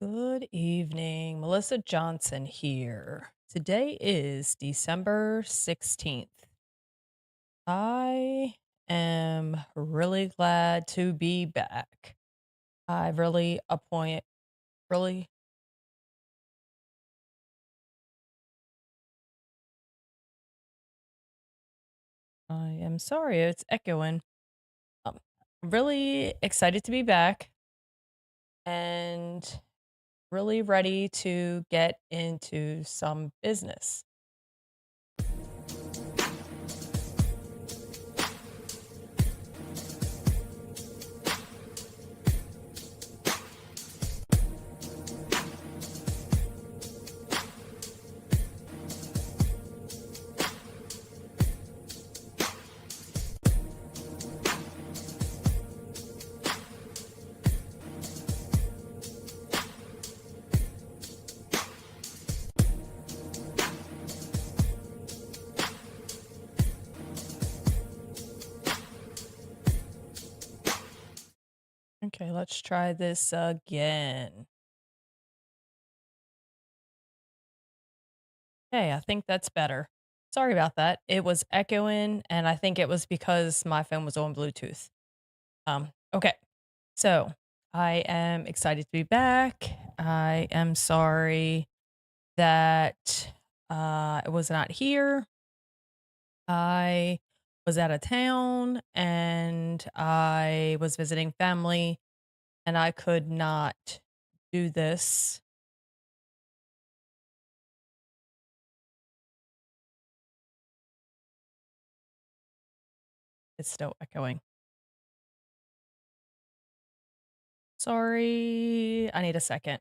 Good evening. Melissa Johnson here. Today is December 16th. I am really glad to be back. I really, I am sorry, it's echoing. Um, really excited to be back and really ready to get into some business. Okay, let's try this again. Hey, I think that's better. Sorry about that. It was echoing, and I think it was because my phone was on Bluetooth. Okay. So I am excited to be back. I am sorry that I was not here. I was out of town and I was visiting family, and I could not do this. It's still echoing. Sorry. I need a second.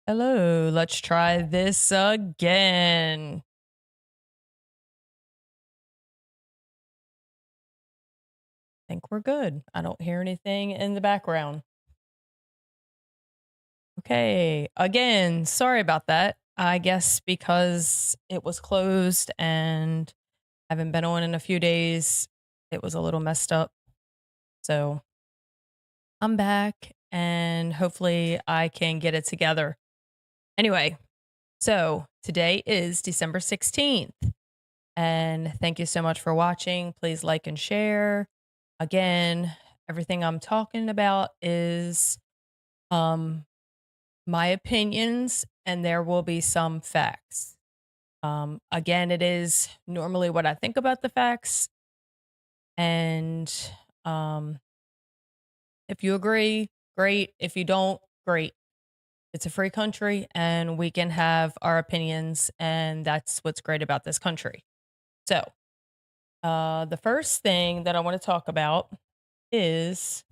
Hello, let's try this again. Think we're good. I don't hear anything in the background. Okay, again, sorry about that. I guess because it was closed and haven't been on in a few days, it was a little messed up. So I'm back and hopefully I can get it together. Anyway, so today is December 16th. And thank you so much for watching. Please like and share. Again, everything I'm talking about is um my opinions and there will be some facts. Again, it is normally what I think about the facts and um if you agree, great. If you don't, great. It's a free country and we can have our opinions and that's what's great about this country. So, the first thing that I want to talk about is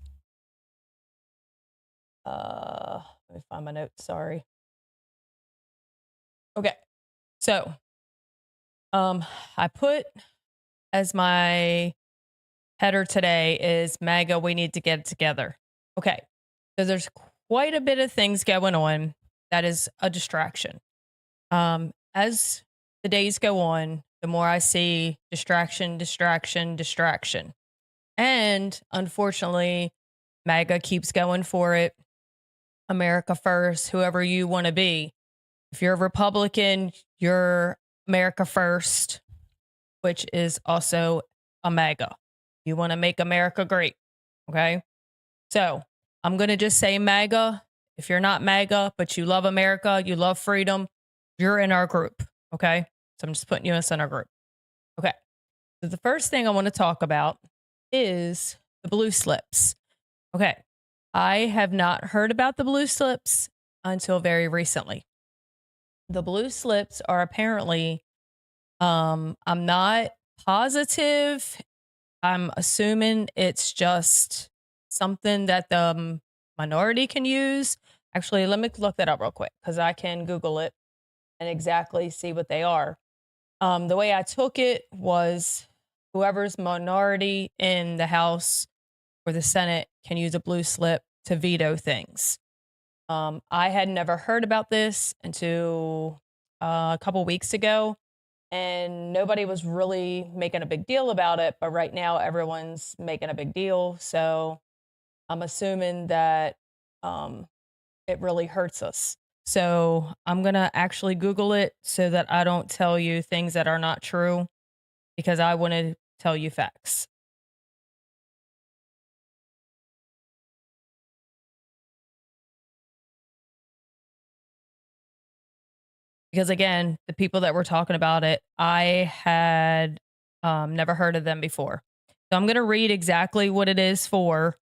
let me find my notes, sorry. Okay. So, um I put as my header today is MAGA, we need to get it together. Okay. So there's quite a bit of things going on that is a distraction. As the days go on, the more I see distraction, distraction, distraction. And unfortunately, MAGA keeps going for it. America first, whoever you want to be. If you're a Republican, you're America first, which is also a MAGA. You want to make America great. Okay. So I'm going to just say MAGA. If you're not MAGA, but you love America, you love freedom, you're in our group. Okay. So I'm just putting you in our group. Okay. So the first thing I want to talk about is the blue slips. Okay. I have not heard about the blue slips until very recently. The blue slips are apparently, I'm not positive. I'm assuming it's just something that the minority can use. Actually, let me look that up real quick because I can Google it and exactly see what they are. The way I took it was whoever's minority in the House or the Senate can use a blue slip to veto things. I had never heard about this until a couple weeks ago, and nobody was really making a big deal about it. But right now, everyone's making a big deal. So I'm assuming that um, it really hurts us. So I'm going to actually Google it so that I don't tell you things that are not true because I want to tell you facts. Because again, the people that were talking about it, I had never heard of them before. So I'm going to read exactly what it is for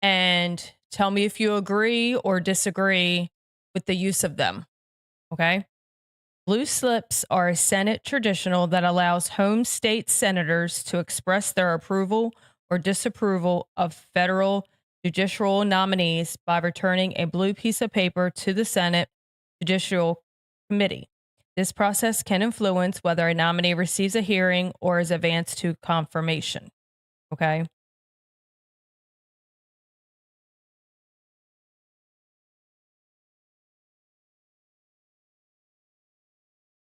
and tell me if you agree or disagree with the use of them. Okay. Blue slips are a Senate traditional that allows home state senators to express their approval or disapproval of federal judicial nominees by returning a blue piece of paper to the Senate Judicial Committee. This process can influence whether a nominee receives a hearing or is advanced to confirmation. Okay.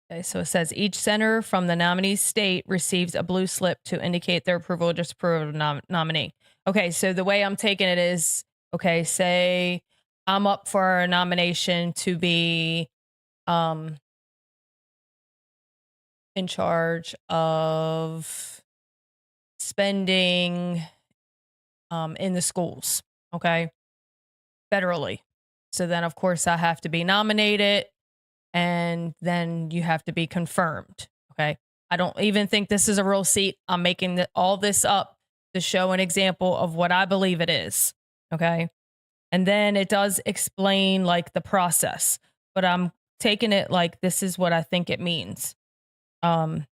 Okay, so it says each senator from the nominee state receives a blue slip to indicate their approval or disapproval of nominee. Okay, so the way I'm taking it is okay, say I'm up for a nomination to be um, in charge of spending in the schools, okay, federally. So then, of course, I have to be nominated and then you have to be confirmed. Okay. I don't even think this is a real seat. I'm making all this up to show an example of what I believe it is. Okay. And then it does explain like the process, but I'm taking it like this is what I think it means. Um,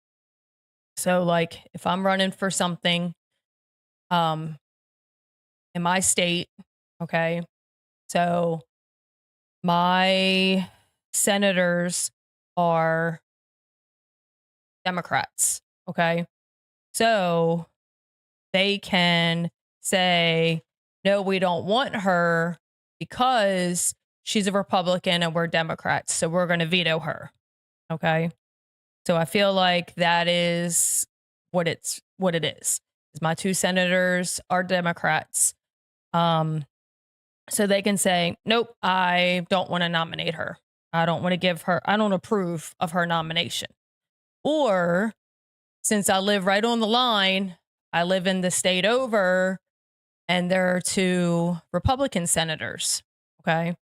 so like if I'm running for something um in my state, okay, so my senators are Democrats. Okay. So they can say, no, we don't want her because she's a Republican and we're Democrats. So we're going to veto her. Okay. So I feel like that is what it is. My two senators are Democrats. Um, so they can say, nope, I don't want to nominate her. I don't want to give her, I don't approve of her nomination. Or since I live right on the line, I live in the state over, and there are two Republican senators. Okay.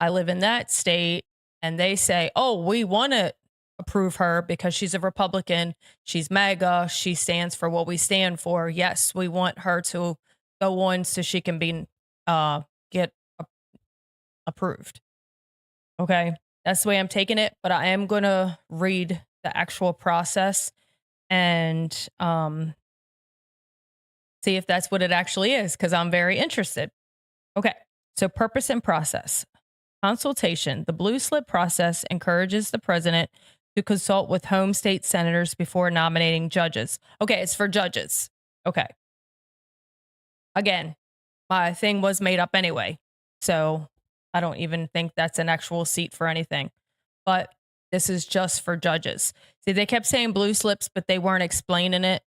I live in that state, and they say, oh, we want to approve her because she's a Republican. She's MAGA. She stands for what we stand for. Yes, we want her to go on so she can be get approved. Okay. That's the way I'm taking it, but I am going to read the actual process and see if that's what it actually is, because I'm very interested. Okay. So, purpose and process. Consultation. The blue slip process encourages the president to consult with home state senators before nominating judges. Okay, it's for judges. Okay. Again, my thing was made up anyway. So I don't even think that's an actual seat for anything. But this is just for judges. See, they kept saying blue slips, but they weren't explaining it.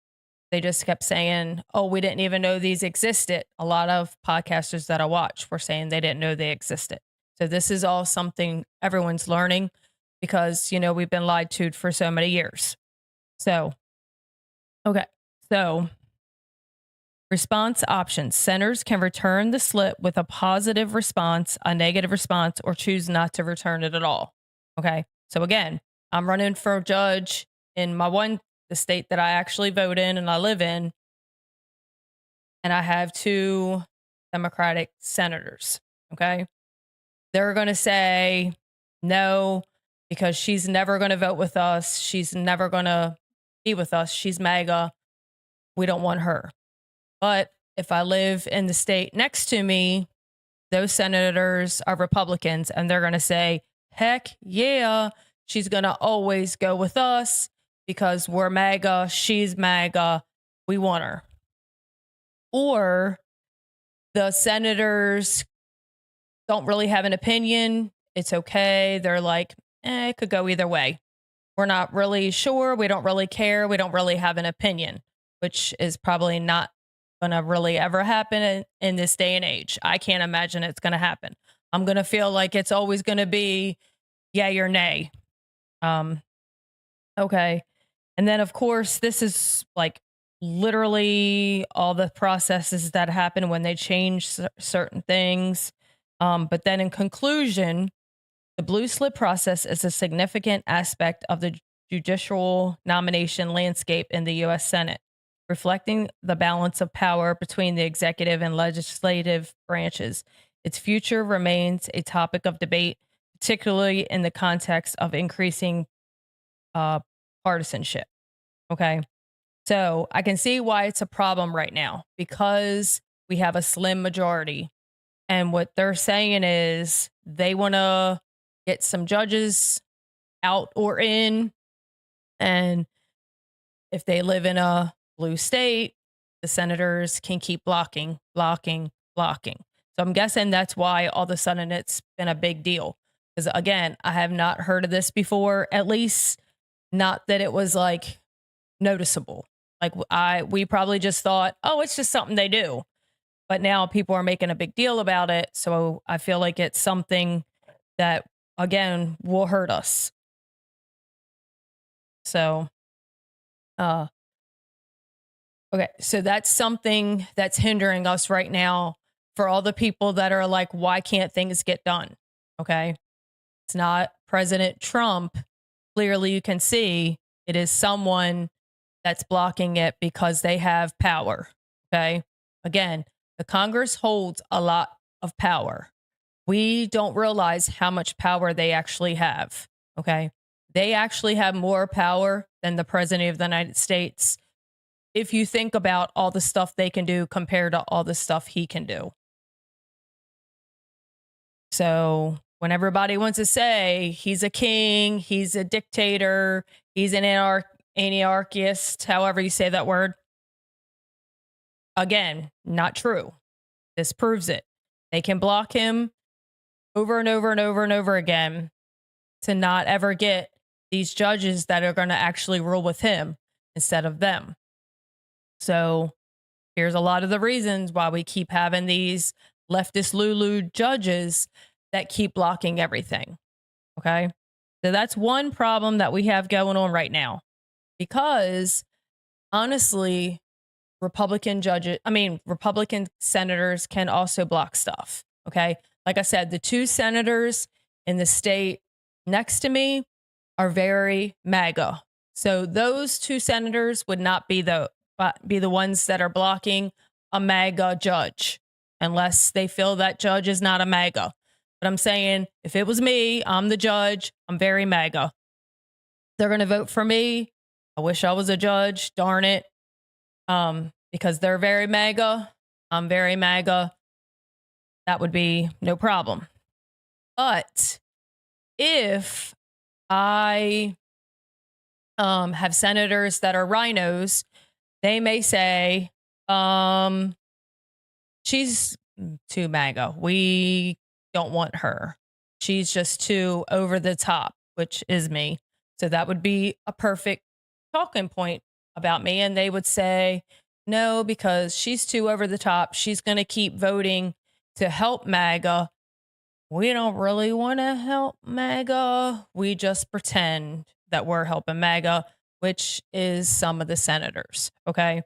They just kept saying, oh, we didn't even know these existed. A lot of podcasters that I watch were saying they didn't know they existed. So this is all something everyone's learning because, you know, we've been lied to for so many years. So, okay. So, response options. Senators can return the slip with a positive response, a negative response, or choose not to return it at all. Okay. So, again, I'm running for judge in the state that I actually vote in and I live in. And I have two Democratic senators. Okay. They're going to say no because she's never going to vote with us. She's never going to be with us. She's MAGA. We don't want her. But if I live in the state next to me, those senators are Republicans and they're going to say, heck yeah, she's going to always go with us because we're MAGA. She's MAGA. We want her. Or the senators don't really have an opinion. It's okay. They're like, it could go either way. We're not really sure. We don't really care. We don't really have an opinion, which is probably not going to really ever happen in this day and age. I can't imagine it's going to happen. I'm going to feel like it's always going to be yay or nay. Okay. And then, of course, this is like literally all the processes that happen when they change certain things. But then in conclusion, the blue slip process is a significant aspect of the judicial nomination landscape in the U.S. Senate, reflecting the balance of power between the executive and legislative branches. Its future remains a topic of debate, particularly in the context of increasing partisanship. Okay. So I can see why it's a problem right now because we have a slim majority. And what they're saying is they want to get some judges out or in. And if they live in a blue state, the senators can keep blocking. So I'm guessing that's why all of a sudden it's been a big deal. Because again, I have not heard of this before, at least not that it was like noticeable. Like we probably just thought, oh, it's just something they do. But now people are making a big deal about it. So I feel like it's something that, again, will hurt us. So, okay. So that's something that's hindering us right now for all the people that are like, why can't things get done? Okay. It's not President Trump. Clearly, you can see it is someone that's blocking it because they have power. Okay. Again, the Congress holds a lot of power. We don't realize how much power they actually have. Okay. They actually have more power than the president of the United States. If you think about all the stuff they can do compared to all the stuff he can do. So when everybody wants to say he's a king, he's a dictator, he's an anarchist, however you say that word. Again, not true. This proves it. They can block him over and over and over and over again to not ever get these judges that are going to actually rule with him instead of them. So here's a lot of the reasons why we keep having these leftist Lulu judges that keep blocking everything. Okay. So that's one problem that we have going on right now. Because honestly, Republican senators can also block stuff. Okay. Like I said, the 2 senators in the state next to me are very MAGA. So those 2 senators would not be the ones that are blocking a MAGA judge unless they feel that judge is not a MAGA. But I'm saying if it was me, I'm the judge, I'm very MAGA. They're going to vote for me. I wish I was a judge, darn it. Because they're very MAGA, I'm very MAGA. That would be no problem. But if I have senators that are rhinos, they may say, she's too MAGA. We don't want her. She's just too over the top, which is me. So that would be a perfect talking point about me. And they would say, no, because she's too over the top. She's going to keep voting to help MAGA. We don't really want to help MAGA. We just pretend that we're helping MAGA, which is some of the senators. Okay.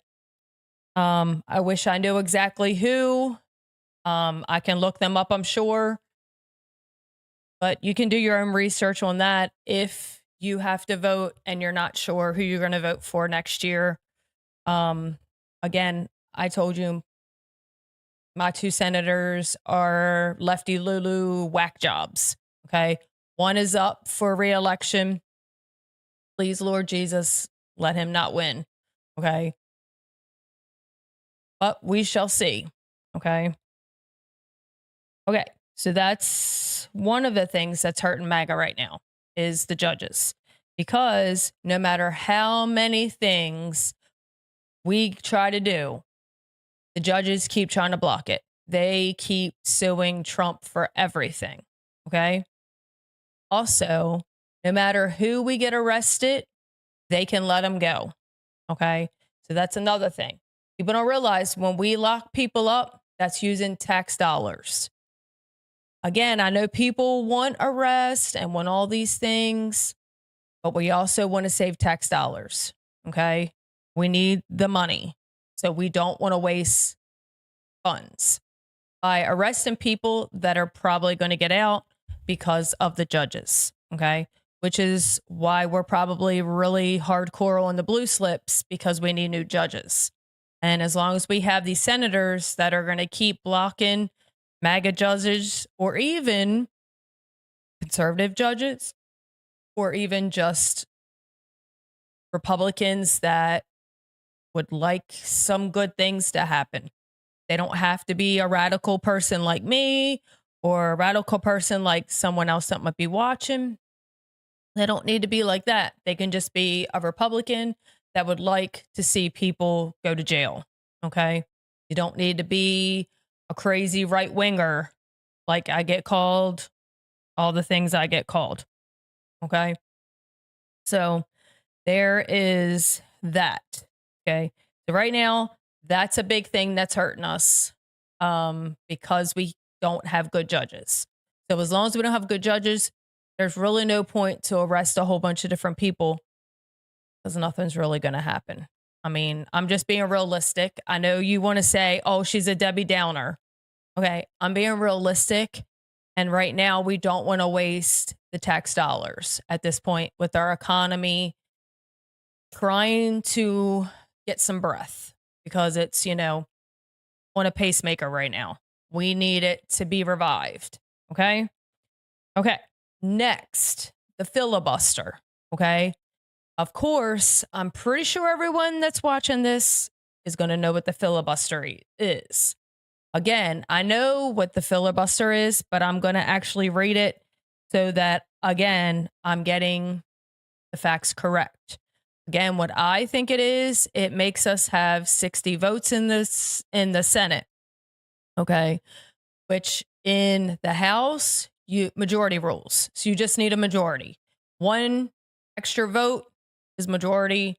I wish I knew exactly who. I can look them up, I'm sure. But you can do your own research on that if you have to vote and you're not sure who you're going to vote for next year. Again, I told you my 2 senators are lefty Lulu whack jobs. Okay. One is up for re-election. Please, Lord Jesus, let him not win. Okay. But we shall see. Okay. Okay. So that's one of the things that's hurting MAGA right now is the judges. Because no matter how many things we try to do, the judges keep trying to block it. They keep suing Trump for everything. Okay. Also, no matter who we get arrested, they can let them go. Okay. So that's another thing. People don't realize when we lock people up, that's using tax dollars. Again, I know people want arrest and want all these things, but we also want to save tax dollars. Okay. We need the money. So we don't want to waste funds by arresting people that are probably going to get out because of the judges. Okay. Which is why we're probably really hardcore on the blue slips, because we need new judges. And as long as we have these senators that are going to keep blocking MAGA judges, or even conservative judges, or even just Republicans that would like some good things to happen. They don't have to be a radical person like me or a radical person like someone else that might be watching. They don't need to be like that. They can just be a Republican that would like to see people go to jail. Okay. You don't need to be a crazy right winger like I get called, all the things I get called. Okay. So there is that. Okay. So right now, that's a big thing that's hurting us because we don't have good judges. So as long as we don't have good judges, there's really no point to arrest a whole bunch of different people because nothing's really going to happen. I mean, I'm just being realistic. I know you want to say, oh, she's a Debbie Downer. Okay, I'm being realistic. And right now, we don't want to waste the tax dollars at this point with our economy trying to get some breath because it's, on a pacemaker right now. We need it to be revived. Okay. Okay. Next, the filibuster. Okay. Of course, I'm pretty sure everyone that's watching this is going to know what the filibuster is. Again, I know what the filibuster is, but I'm going to actually read it so that, again, I'm getting the facts correct. Again, what I think it is, it makes us have 60 votes in the Senate, okay? Which in the House, you majority rules. So you just need a majority. One extra vote is majority,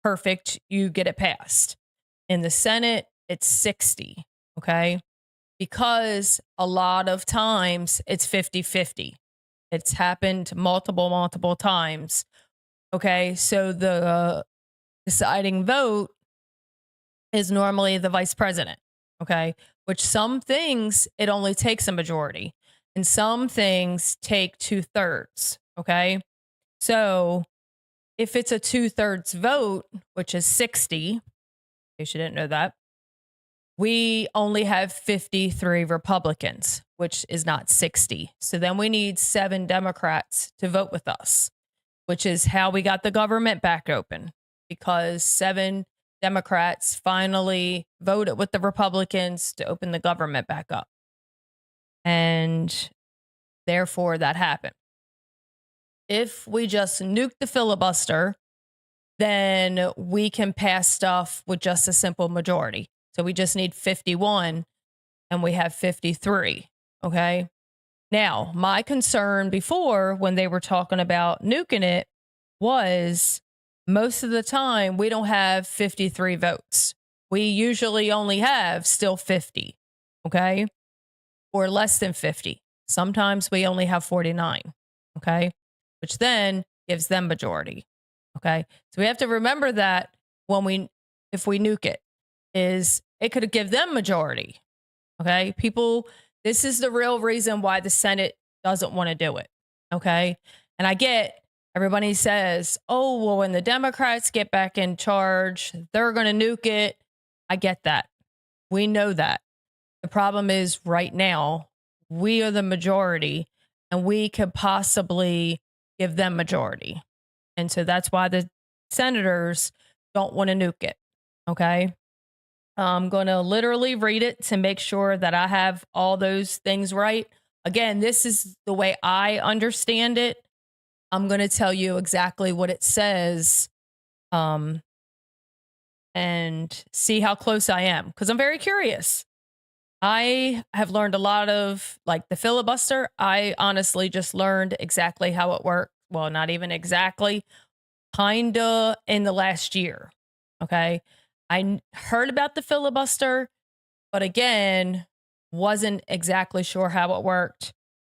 perfect, you get it passed. In the Senate, it's 60, okay? Because a lot of times it's 50-50. It's happened multiple times. Okay, so the deciding vote is normally the vice president. Okay, which some things it only takes a majority, and some things take 2/3. Okay, so if it's a 2/3 vote, which is 60, in case you didn't know that, we only have 53 Republicans, which is not 60. So then we need 7 Democrats to vote with us, which is how we got the government back open, because 7 Democrats finally voted with the Republicans to open the government back up. And therefore that happened. If we just nuke the filibuster, then we can pass stuff with just a simple majority. So we just need 51 and we have 53. Okay. Now, my concern before when they were talking about nuking it was most of the time we don't have 53 votes. We usually only have still 50. Okay. Or less than 50. Sometimes we only have 49. Okay. Which then gives them majority. Okay. So we have to remember that if we nuke it, is it could give them majority. Okay. People, this is the real reason why the Senate doesn't want to do it. Okay. And I get everybody says, oh, well, when the Democrats get back in charge, they're going to nuke it. I get that. We know that. The problem is right now, we are the majority and we could possibly give them majority. And so that's why the senators don't want to nuke it. Okay. I'm going to literally read it to make sure that I have all those things right. Again, this is the way I understand it. I'm going to tell you exactly what it says and see how close I am because I'm very curious. I have learned a lot of like the filibuster. I honestly just learned exactly how it worked. Well, not even exactly, kind of in the last year. Okay. Heard about the filibuster, but again, wasn't exactly sure how it worked.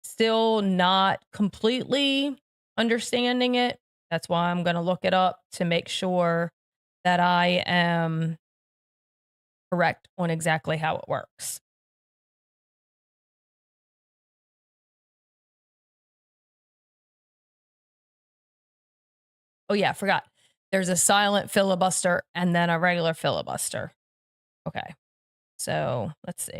Still not completely understanding it. That's why I'm going to look it up to make sure that I am correct on exactly how it works. Oh, yeah, I forgot. There's a silent filibuster and then a regular filibuster. Okay. So let's see.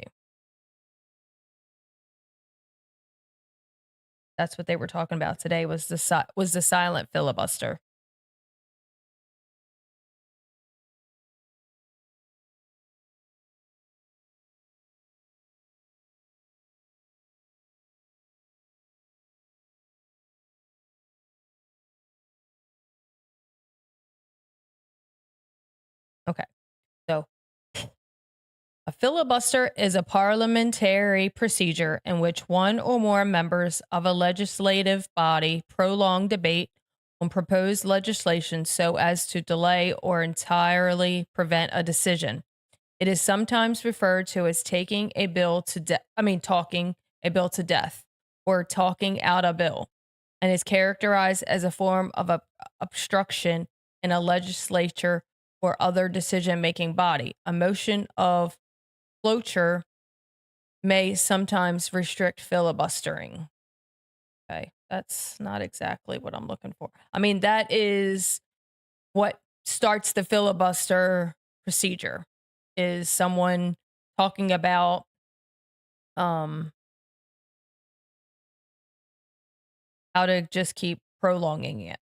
That's what they were talking about today was the silent filibuster. Okay. So a filibuster is a parliamentary procedure in which one or more members of a legislative body prolong debate on proposed legislation so as to delay or entirely prevent a decision. It is sometimes referred to as taking a bill to talking a bill to death or talking out a bill, and is characterized as a form of obstruction in a legislature or other decision-making body. A motion of cloture may sometimes restrict filibustering. Okay, that's not exactly what I'm looking for. I mean, that is what starts the filibuster procedure is someone talking about um how to just keep prolonging it.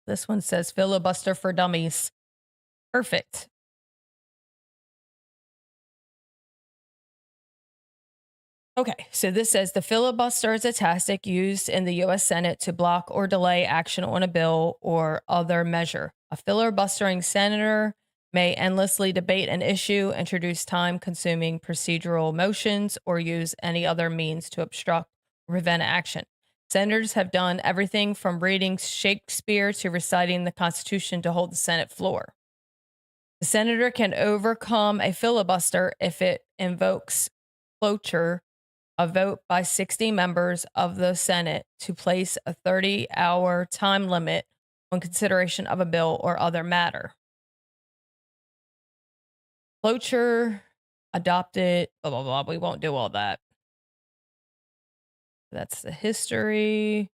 This one says filibuster for dummies. Perfect. Okay, so this says the filibuster is a tactic used in the US Senate to block or delay action on a bill or other measure. A filibustering senator may endlessly debate an issue, introduce time consuming procedural motions, or use any other means to obstruct or prevent action. Senators have done everything from reading Shakespeare to reciting the Constitution to hold the Senate floor. The senator can overcome a filibuster if it invokes cloture, a vote by 60 members of the Senate to place a 30-hour time limit on consideration of a bill or other matter. Cloture adopted, blah, blah, blah. We won't do all that. That's the history.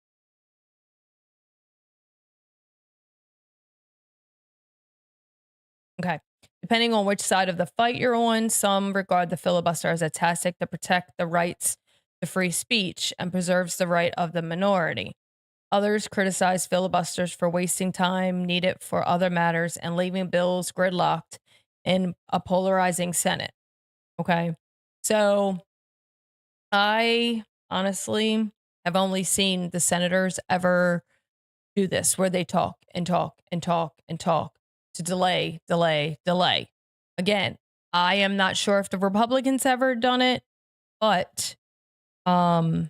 Okay. Depending on which side of the fight you're on, some regard the filibuster as a tactic to protect the rights to free speech and preserves the right of the minority. Others criticize filibusters for wasting time needed for other matters and leaving bills gridlocked in a polarizing Senate. Okay. So I honestly have only seen the senators ever do this where they talk and talk and talk and talk to delay, delay, delay. Again, I am not sure if the Republicans ever done it, but um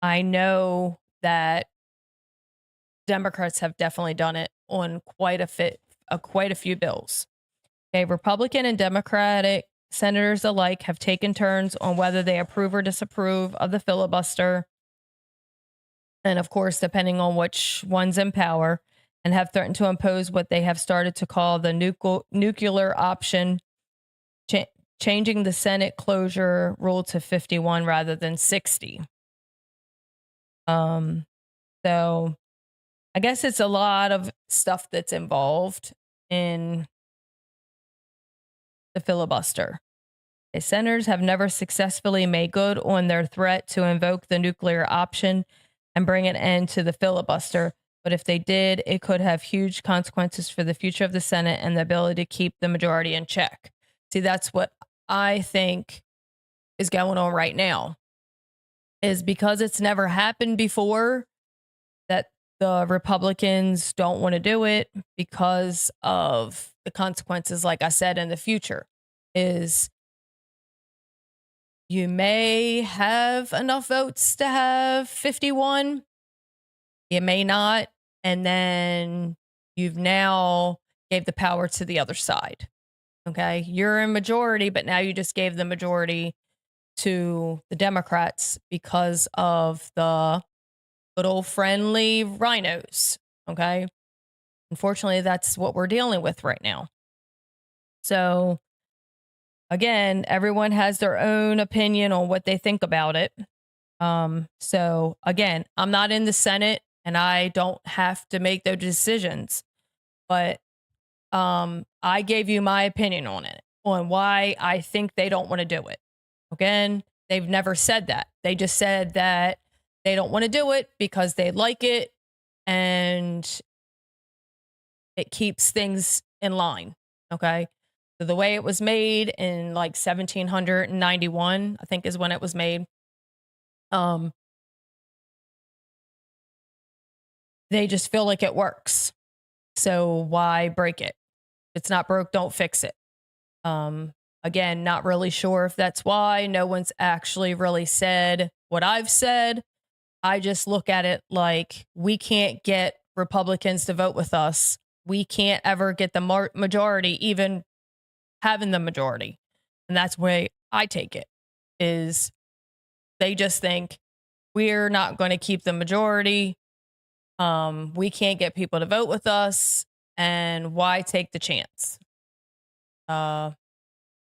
I know that Democrats have definitely done it on quite a few bills. Okay, Republican and Democratic senators alike have taken turns on whether they approve or disapprove of the filibuster, and of course, depending on which one's in power, and have threatened to impose what they have started to call the nuclear option, cha- changing the Senate closure rule to 51 rather than 60. Um, so I guess it's a lot of stuff that's involved in the filibuster. The senators have never successfully made good on their threat to invoke the nuclear option and bring an end to the filibuster. But if they did, it could have huge consequences for the future of the Senate and the ability to keep the majority in check. See, that's what I think is going on right now, is because it's never happened before that the Republicans don't want to do it because of the consequences, like I said, in the future. Is you may have enough votes to have 51, you may not, and then you've now gave the power to the other side. Okay, you're in majority, but now you just gave the majority to the Democrats because of the little friendly rhinos. Okay, unfortunately, that's what we're dealing with right now. So again, everyone has their own opinion on what they think about it. So again, I'm not in the Senate and I don't have to make those decisions, but I gave you my opinion on it, on why I think they don't want to do it. Again, they've never said that. They just said that they don't want to do it because they like it and it keeps things in line. Okay. So the way it was made in like 1791, I think is when it was made. Um, they just feel like it works. So why break it? If it's not broke, don't fix it. Again, not really sure if that's why. No one's actually really said what I've said. I just look at it like we can't get Republicans to vote with us. We can't ever get the majority, even having the majority. And that's the way I take it, is they just think we're not going to keep the majority. We can't get people to vote with us. And why take the chance?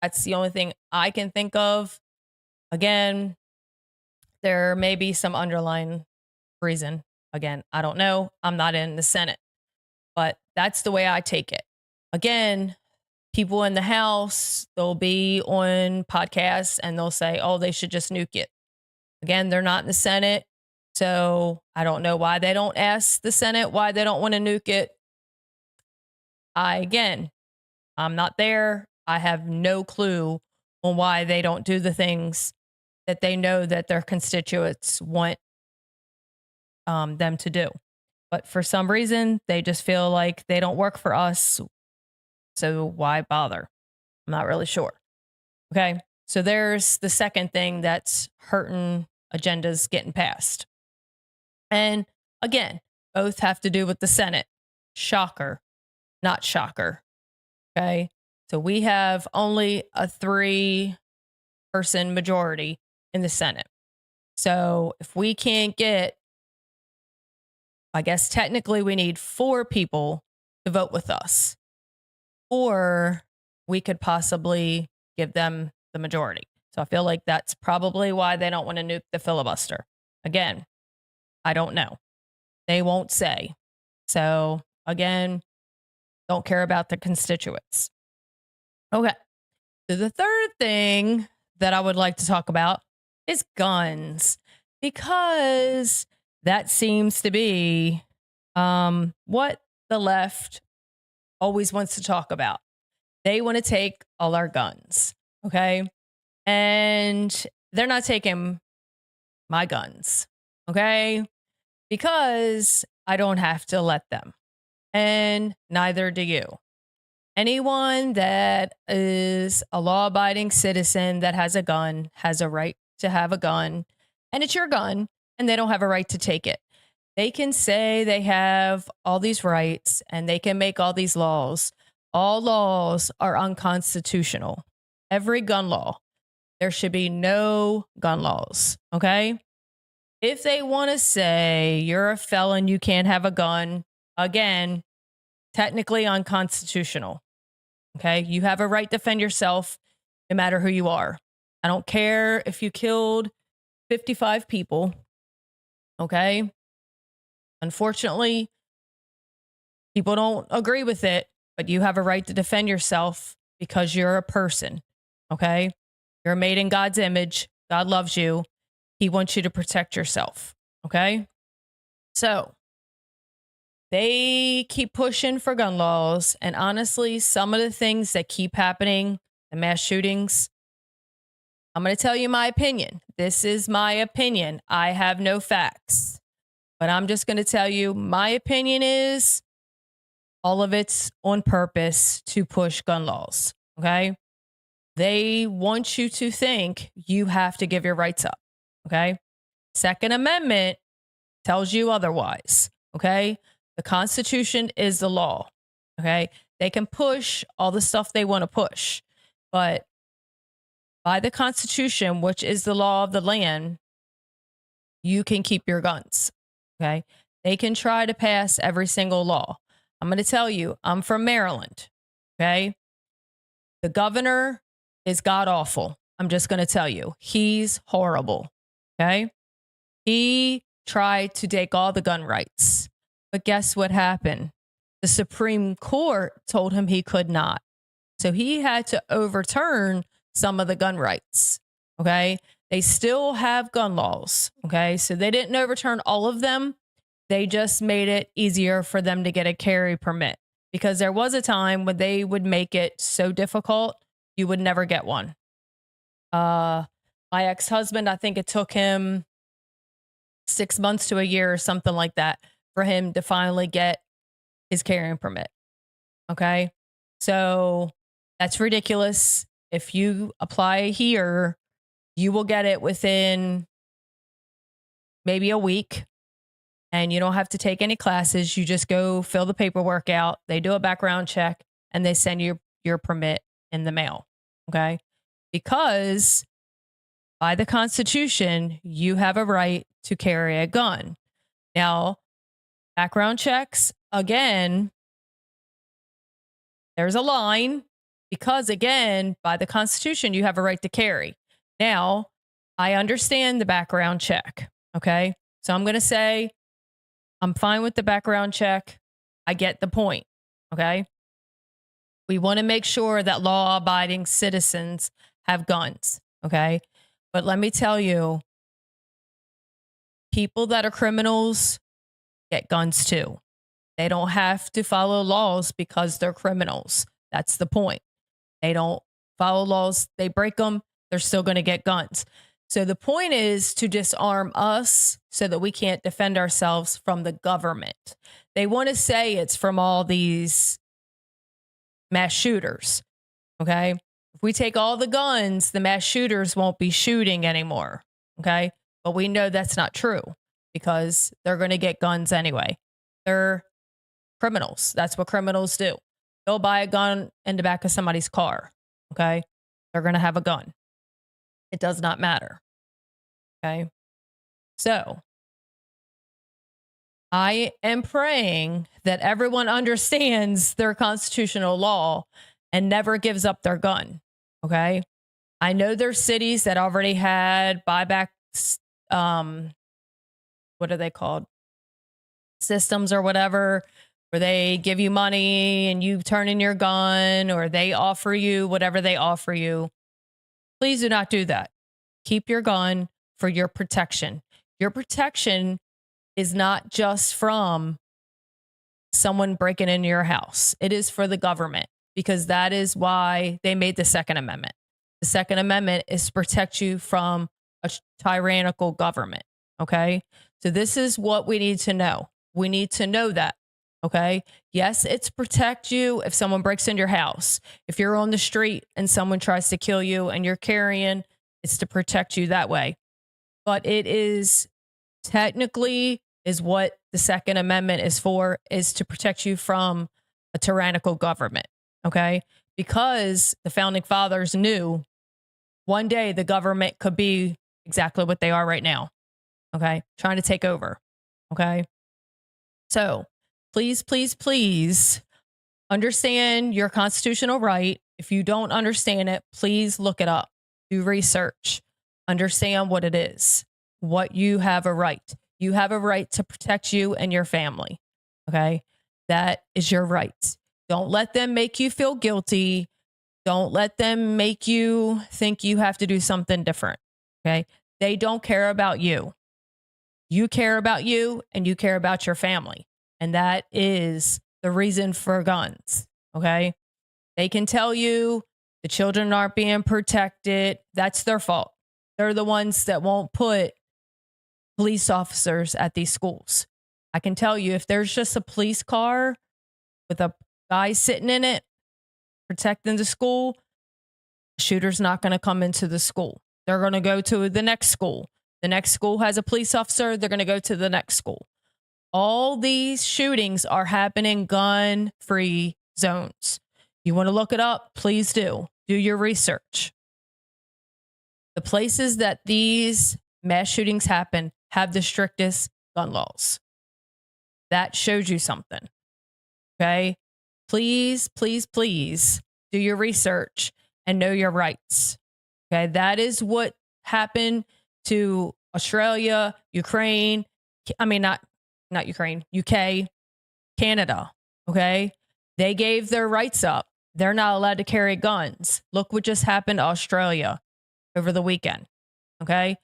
That's the only thing I can think of. Again, there may be some underlying reason. Again, I don't know. I'm not in the Senate, but that's the way I take it. Again, people in the House, they'll be on podcasts and they'll say, oh, they should just nuke it. Again, they're not in the Senate. So I don't know why they don't ask the Senate why they don't want to nuke it. I'm not there. I have no clue on why they don't do the things that they know that their constituents want them to do. But for some reason, they just feel like they don't work for us. So why bother? I'm not really sure. Okay. So there's the second thing that's hurting agendas getting passed. And again, both have to do with the Senate. Shocker, not shocker. Okay. So we have only a 3-person majority in the Senate. So if we can't get, I guess technically we need 4 people to vote with us, or we could possibly give them the majority. So I feel like that's probably why they don't want to nuke the filibuster. Again, I don't know. They won't say. So again, don't care about the constituents. Okay. So the third thing that I would like to talk about is guns, because that seems to be what the left always wants to talk about. They want to take all our guns. Okay. And they're not taking my guns. Okay. Because I don't have to let them. And neither do you. Anyone that is a law abiding citizen that has a gun has a right to have a gun, and it's your gun, and they don't have a right to take it. They can say they have all these rights and they can make all these laws. All laws are unconstitutional. Every gun law. There should be no gun laws. Okay. If they want to say you're a felon, you can't have a gun, again, technically unconstitutional. Okay. You have a right to defend yourself no matter who you are. I don't care if you killed 55 people. Okay. Unfortunately, people don't agree with it, but you have a right to defend yourself because you're a person. Okay. You're made in God's image. God loves you. He wants you to protect yourself. Okay. So they keep pushing for gun laws. And honestly, some of the things that keep happening, the mass shootings, I'm going to tell you my opinion. This is my opinion. I have no facts, but I'm just going to tell you my opinion is all of it's on purpose to push gun laws. Okay. They want you to think you have to give your rights up. Okay. Second Amendment tells you otherwise. Okay. The Constitution is the law. Okay. They can push all the stuff they want to push, but by the Constitution, which is the law of the land, you can keep your guns. Okay. They can try to pass every single law. I'm going to tell you, I'm from Maryland. Okay. The governor is god awful. I'm just going to tell you, he's horrible. Okay. He tried to take all the gun rights, but guess what happened? The Supreme Court told him he could not. So he had to overturn some of the gun rights. Okay. They still have gun laws. Okay. So they didn't overturn all of them. They just made it easier for them to get a carry permit, because there was a time when they would make it so difficult, you would never get one. My ex-husband, I think it took him 6 months to a year or something like that for him to finally get his carrying permit. Okay. So that's ridiculous. If you apply here, you will get it within maybe a week, and you don't have to take any classes. You just go fill the paperwork out. They do a background check and they send you your permit in the mail. Okay. Because by the Constitution, you have a right to carry a gun. Now, background checks, again, there's a line, because again, by the Constitution, you have a right to carry. Now, I understand the background check. Okay. So I'm going to say I'm fine with the background check. I get the point. Okay. We want to make sure that law abiding citizens have guns. Okay. But let me tell you, people that are criminals get guns too. They don't have to follow laws because they're criminals. That's the point. They don't follow laws. They break them. They're still going to get guns. So the point is to disarm us so that we can't defend ourselves from the government. They want to say it's from all these mass shooters. Okay. If we take all the guns, the mass shooters won't be shooting anymore. Okay. But we know that's not true because they're going to get guns anyway. They're criminals. That's what criminals do. They'll buy a gun in the back of somebody's car. Okay. They're going to have a gun. It does not matter. Okay. So I am praying that everyone understands their constitutional law and never gives up their gun. Okay. I know there's cities that already had buybacks. What are they called? Systems or whatever, where they give you money and you turn in your gun or they offer you whatever they offer you. Please do not do that. Keep your gun for your protection. Your protection is not just from someone breaking into your house. It is for the government because that is why they made the Second Amendment. The Second Amendment is to protect you from a tyrannical government. Okay. So this is what we need to know. We need to know that. Okay. Yes, it's protect you if someone breaks into your house. If you're on the street and someone tries to kill you and you're carrying, it's to protect you that way. But it is technically is what the Second Amendment is for, is to protect you from a tyrannical government. Okay. Because the founding fathers knew one day the government could be exactly what they are right now. Okay. Trying to take over. Okay. So please, please, please understand your constitutional right. If you don't understand it, please look it up. Do research. Understand what it is, what you have a right. You have a right to protect you and your family. Okay. That is your right. Don't let them make you feel guilty. Don't let them make you think you have to do something different. Okay. They don't care about you. You care about you and you care about your family. And that is the reason for guns. Okay. They can tell you the children aren't being protected. That's their fault. They're the ones that won't put police officers at these schools. I can tell you if there's just a police car with a guy sitting in it protecting the school, the shooter's not going to come into the school. They're going to go to the next school. The next school has a police officer. They're going to go to the next school. All these shootings are happening gun-free zones. You want to look it up? Please do. Do your research. The places that these mass shootings happen have the strictest gun laws. That shows you something. Okay? Please, please, please do your research and know your rights. Okay? That is what happened to Australia, Ukraine, not Ukraine, UK, Canada. Okay? They gave their rights up. They're not allowed to carry guns. Look what just happened to Australia over the weekend. Okay?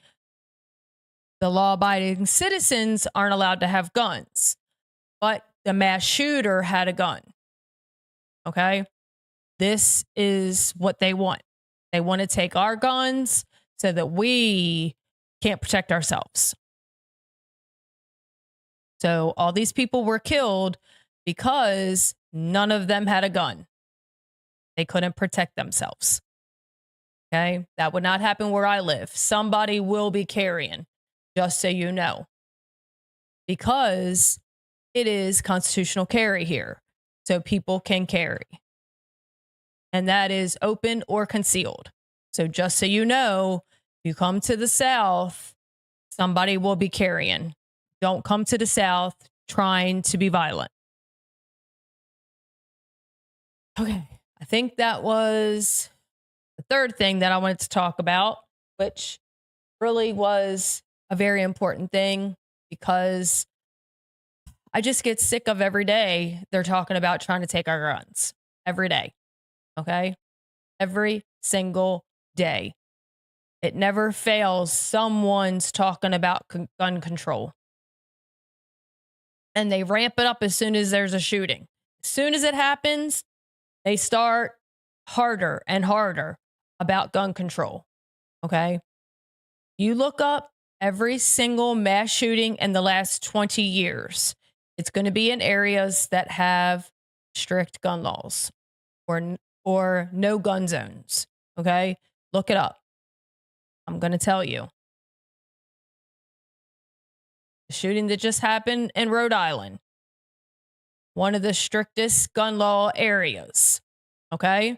The law-abiding citizens aren't allowed to have guns, but the mass shooter had a gun. Okay? This is what they want. They want to take our guns so that we can't protect ourselves. So all these people were killed because none of them had a gun. They couldn't protect themselves. Okay? That would not happen where I live. Somebody will be carrying, just so you know. Because it is constitutional carry here. So people can carry. And that is open or concealed. So just so you know, you come to the South, somebody will be carrying. Don't come to the South trying to be violent. Okay. I think that was the third thing that I wanted to talk about, which really was a very important thing because I just get sick of every day they're talking about trying to take our guns. Every day. Okay? Every single day. It never fails. Someone's talking about gun control. And they ramp it up as soon as there's a shooting. As soon as it happens, they start harder and harder about gun control. Okay? You look up every single mass shooting in the last 20 years. It's going to be in areas that have strict gun laws or no gun zones. Okay? Look it up. I'm going to tell you. The shooting that just happened in Rhode Island, one of the strictest gun law areas. Okay?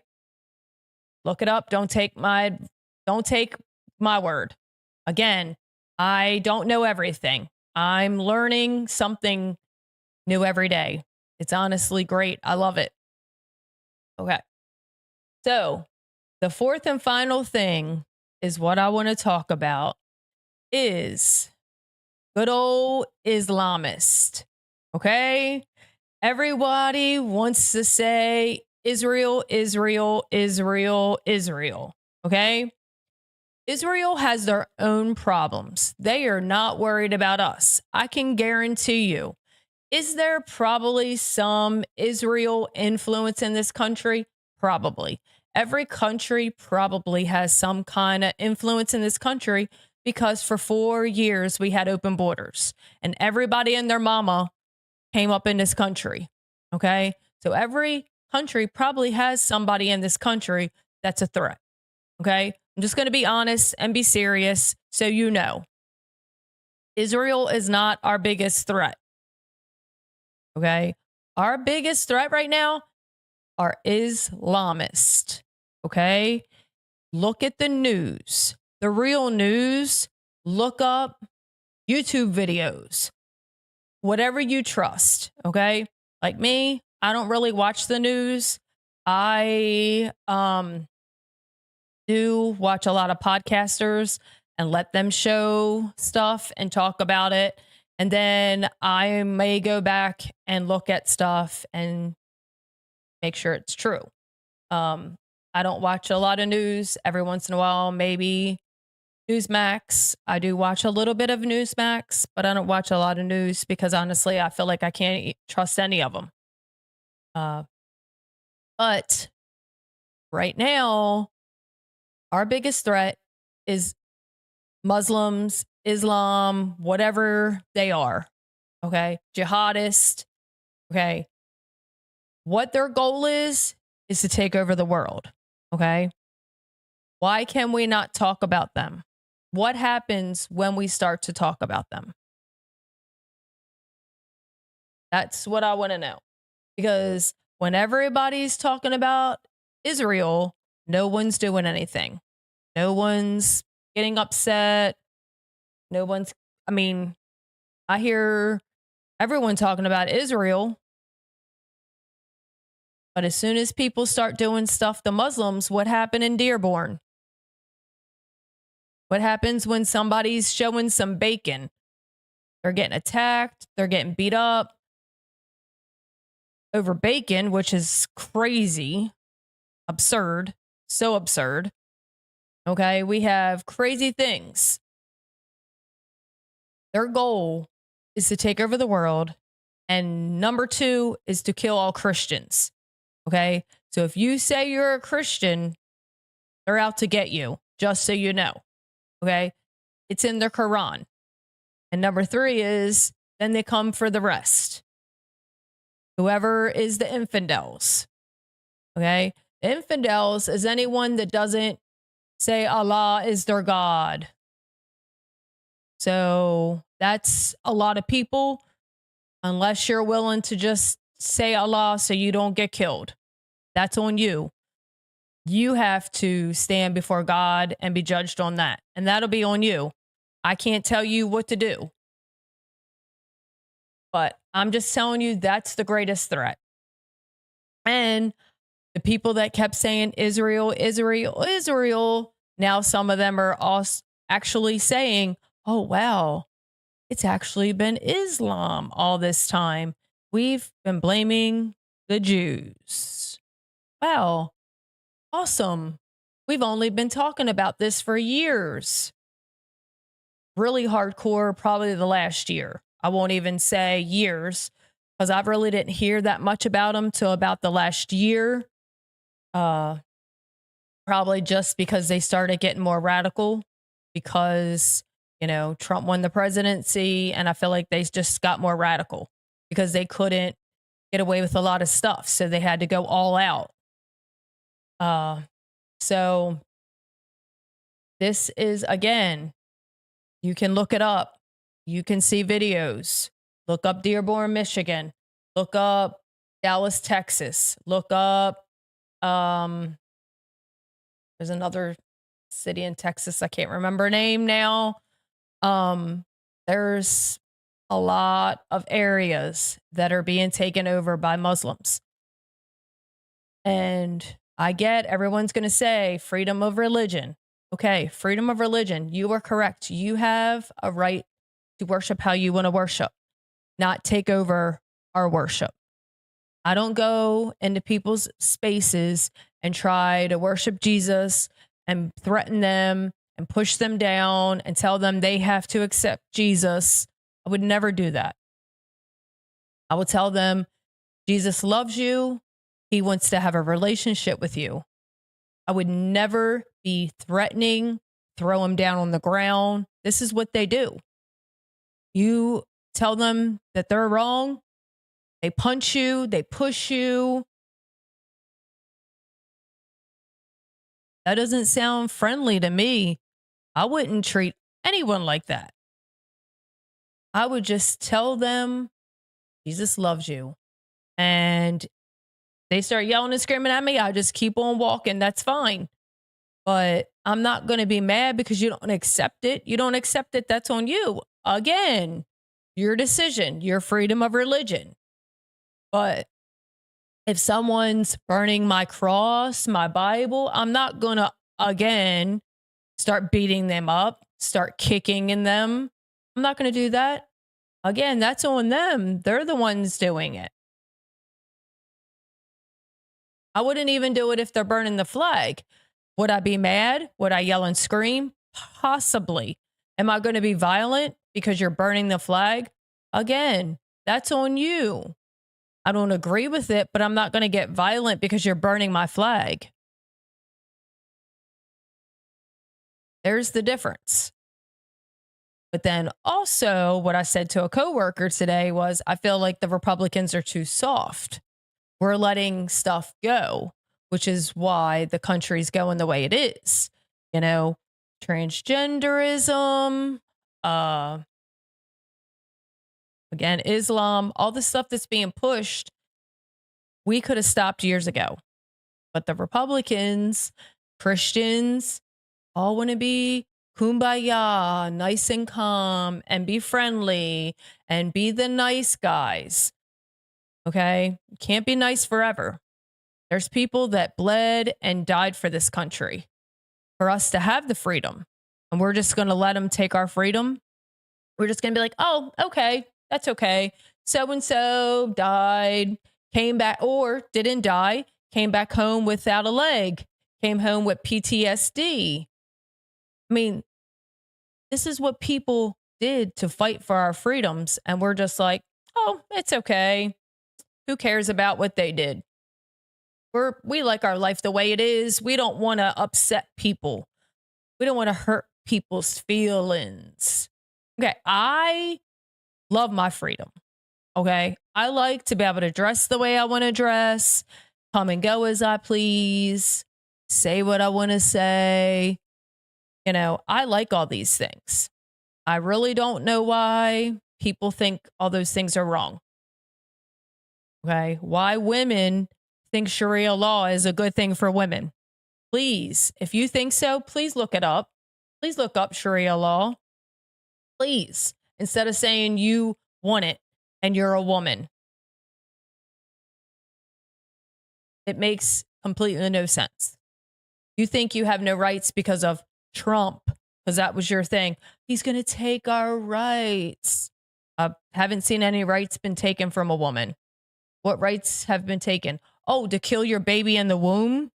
Look it up. Don't take my word. Again, I don't know everything. I'm learning something new every day. It's honestly great. I love it. Okay. So, the fourth and final thing is what I want to talk about is good old Islamist. Okay? Everybody wants to say Israel, Israel, Israel, Israel. Okay? Israel has their own problems. They are not worried about us. I can guarantee you. Is there probably some Israel influence in this country? Probably. Every country probably has some kind of influence in this country because for 4 years we had open borders and everybody and their mama came up in this country. Okay? So every country probably has somebody in this country that's a threat. Okay? I'm just going to be honest and be serious so you know. Israel is not our biggest threat. Okay? Our biggest threat right now are Islamists. Okay? Look at the news. The real news. Look up YouTube videos. Whatever you trust. Okay? Like me, I don't really watch the news. I do watch a lot of podcasters and let them show stuff and talk about it. And then I may go back and look at stuff and make sure it's true. I don't watch a lot of news. Every once in a while, maybe Newsmax. I do watch a little bit of Newsmax, but I don't watch a lot of news because honestly, I feel like I can't trust any of them. But right now, our biggest threat is Muslims, Islam, whatever they are. Okay. Jihadist. Okay. What their goal is to take over the world. Okay. Why can we not talk about them? What happens when we start to talk about them? That's what I want to know. Because when everybody's talking about Israel, no one's doing anything. No one's getting upset. I hear everyone talking about Israel. But as soon as people start doing stuff to Muslims, what happened in Dearborn? What happens when somebody's showing some bacon? They're getting attacked. They're getting beat up over bacon, which is crazy, absurd, so absurd. Okay, we have crazy things. Their goal is to take over the world. And number 2 is to kill all Christians. Okay, so if you say you're a Christian, they're out to get you, just so you know. Okay, it's in the Quran. And number 3 is then they come for the rest. Whoever is the infidels. Okay, the infidels is anyone that doesn't say Allah is their God. So that's a lot of people, unless you're willing to just say Allah so you don't get killed. That's on you. You have to stand before God and be judged on that. And that'll be on you. I can't tell you what to do. But I'm just telling you that's the greatest threat. And the people that kept saying Israel, Israel, Israel, now some of them are also actually saying, oh, wow, it's actually been Islam all this time. We've been blaming the Jews. Wow, awesome. We've only been talking about this for years. Really hardcore, probably the last year. I won't even say years because I really didn't hear that much about them till about the last year. Probably just because they started getting more radical because, Trump won the presidency, and I feel like they just got more radical because they couldn't get away with a lot of stuff, so they had to go all out. Uh, so this is, again, you can look it up. You can see videos. Look up Dearborn, Michigan. Look up Dallas, Texas. Look up, there's another city in Texas. I can't remember her name now. There's a lot of areas that are being taken over by Muslims. And I get everyone's going to say freedom of religion. Okay, freedom of religion. You are correct. You have a right to worship how you want to worship, not take over our worship. I don't go into people's spaces and try to worship Jesus and threaten them and push them down and tell them they have to accept Jesus. I would never do that. I will tell them Jesus loves you. He wants to have a relationship with you. I would never be threatening, throw them down on the ground. This is what they do. You tell them that they're wrong. They punch you. They push you. That doesn't sound friendly to me. I wouldn't treat anyone like that. I would just tell them Jesus loves you. And they start yelling and screaming at me, I just keep on walking. That's fine. But I'm not going to be mad because you don't accept it. You don't accept it. That's on you. Again, your decision, your freedom of religion. But if someone's burning my cross, my Bible, I'm not going to, again, start beating them up, start kicking in them. I'm not going to do that. Again, that's on them. They're the ones doing it. I wouldn't even do it if they're burning the flag. Would I be mad? Would I yell and scream? Possibly. Am I going to be violent because you're burning the flag? Again, that's on you. I don't agree with it, but I'm not going to get violent because you're burning my flag. There's the difference. But then also what I said to a coworker today was, I feel like the Republicans are too soft. We're letting stuff go, which is why the country's going the way it is. Transgenderism, again, Islam, all the stuff that's being pushed, we could have stopped years ago. But the Republicans, Christians, all want to be kumbaya, nice and calm, and be friendly, and be the nice guys. Okay? Can't be nice forever. There's people that bled and died for this country, for us to have the freedom. And we're just going to let them take our freedom. We're just going to be like, oh, okay, that's okay. So-and-so died, came back, or didn't die, came back home without a leg, came home with PTSD. I mean, this is what people did to fight for our freedoms. And we're just like, oh, it's okay. Who cares about what they did? We like our life the way it is. We don't want to upset people. We don't want to hurt people's feelings. Okay, I love my freedom. Okay, I like to be able to dress the way I want to dress, come and go as I please, say what I want to say. I like all these things. I really don't know why people think all those things are wrong. Okay, why women think Sharia law is a good thing for women. Please, if you think so, please look it up. Please look up Sharia law. Please, instead of saying you want it and you're a woman. It makes completely no sense. You think you have no rights because of Trump, because that was your thing. He's going to take our rights. I haven't seen any rights been taken from a woman. What rights have been taken? Oh, to kill your baby in the womb?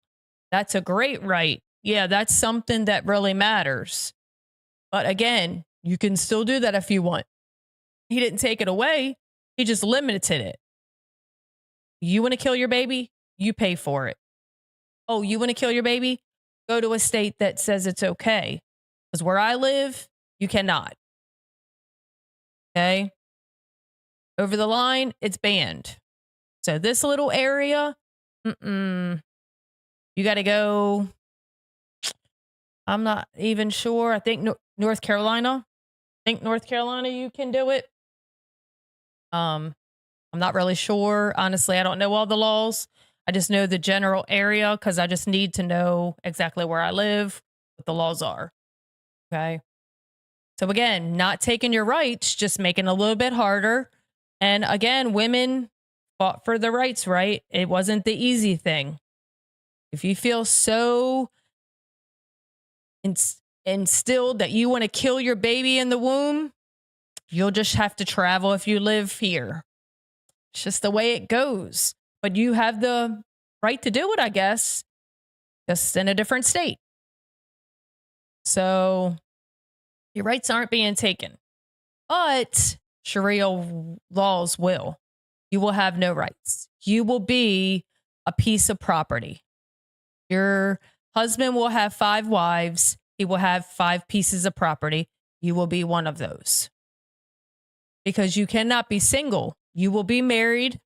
That's a great right. Yeah, that's something that really matters. But again, you can still do that if you want. He didn't take it away. He just limited it. You want to kill your baby? You pay for it. Oh, you want to kill your baby? Go to a state that says it's okay. Because where I live, you cannot. Okay. Over the line, it's banned. So this little area, you got to go. I'm not even sure. I think North Carolina. I think North Carolina, you can do it. I'm not really sure. Honestly, I don't know all the laws. I just know the general area because I just need to know exactly where I live, what the laws are. Okay. So again, not taking your rights, just making it a little bit harder. And again, women fought for the rights, right? It wasn't the easy thing. If you feel so instilled that you want to kill your baby in the womb, you'll just have to travel if you live here. It's just the way it goes. But you have the right to do it, I guess, just in a different state. So your rights aren't being taken. But Sharia laws will. You will have no rights. You will be a piece of property. Your husband will have 5 wives. He will have 5 pieces of property. You will be one of those. Because you cannot be single. You will be married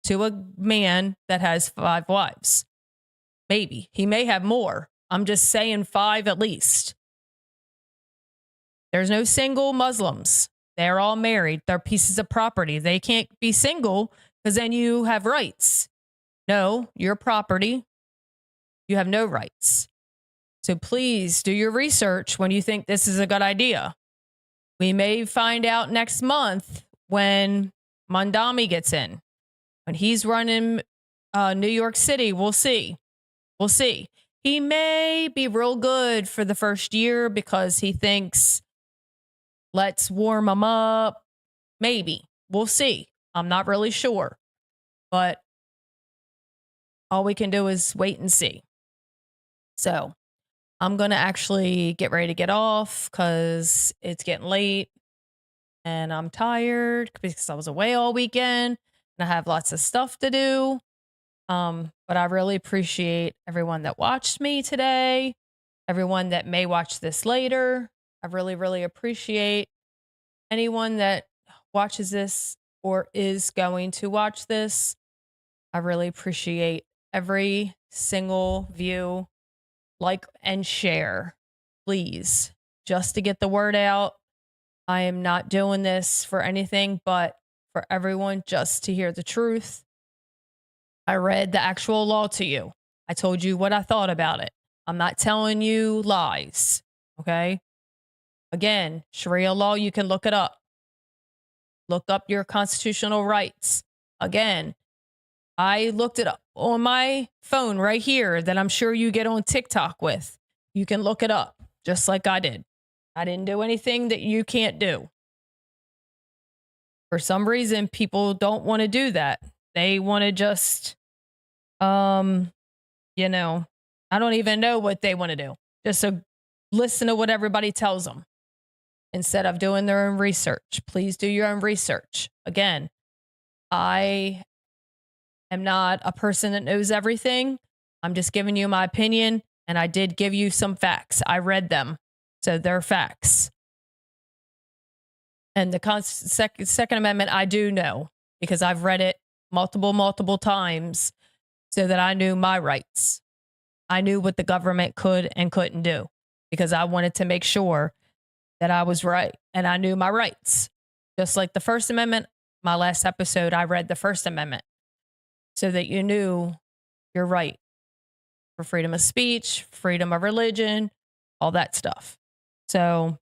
to a man that has 5 wives. Maybe. He may have more. I'm just saying 5 at least. There's no single Muslims. They're all married. They're pieces of property. They can't be single because then you have rights. No, you're property. You have no rights. So please do your research when you think this is a good idea. We may find out next month when Mandami gets in. When he's running New York City, we'll see. We'll see. He may be real good for the first year because he thinks, let's warm him up. Maybe. We'll see. I'm not really sure. But all we can do is wait and see. So I'm going to actually get ready to get off because it's getting late and I'm tired because I was away all weekend and I have lots of stuff to do. But I really appreciate everyone that watched me today, everyone that may watch this later. I really, really appreciate anyone that watches this or is going to watch this. I really appreciate every single view, like and share, please, just to get the word out. I am not doing this for anything but for everyone just to hear the truth. I read the actual law to you. I told you what I thought about it. I'm not telling you lies. Okay. Again, Sharia law, you can look it up. Look up your constitutional rights. Again, I looked it up on my phone right here that I'm sure you get on TikTok with. You can look it up just like I did. I didn't do anything that you can't do. For some reason, people don't want to do that. They want to just, you know, I don't even know what they want to do. Just to listen to what everybody tells them instead of doing their own research. Please do your own research. Again, I am not a person that knows everything. I'm just giving you my opinion, and I did give you some facts. I read them, so they're facts. And the Second Amendment, I do know because I've read it multiple times so that I knew my rights. I knew what the government could and couldn't do because I wanted to make sure that I was right and I knew my rights. Just like the First Amendment, my last episode, I read the First Amendment so that you knew your right for freedom of speech, freedom of religion, all that stuff. So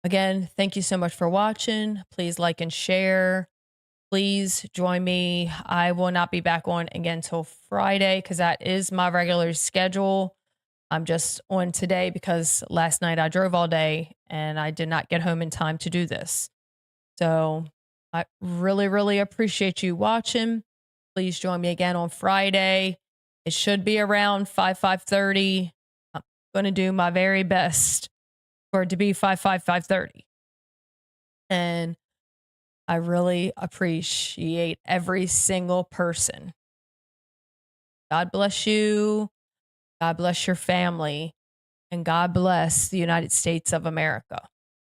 again, thank you so much for watching. Please like and share. Please join me. I will not be back on again until Friday because that is my regular schedule. I'm just on today because last night I drove all day and I did not get home in time to do this. So I really, really appreciate you watching. Please join me again on Friday. It should be around 5:30. I'm going to do my very best for it to be 5:30. And I really appreciate every single person. God bless you. God bless your family, and God bless the United States of America.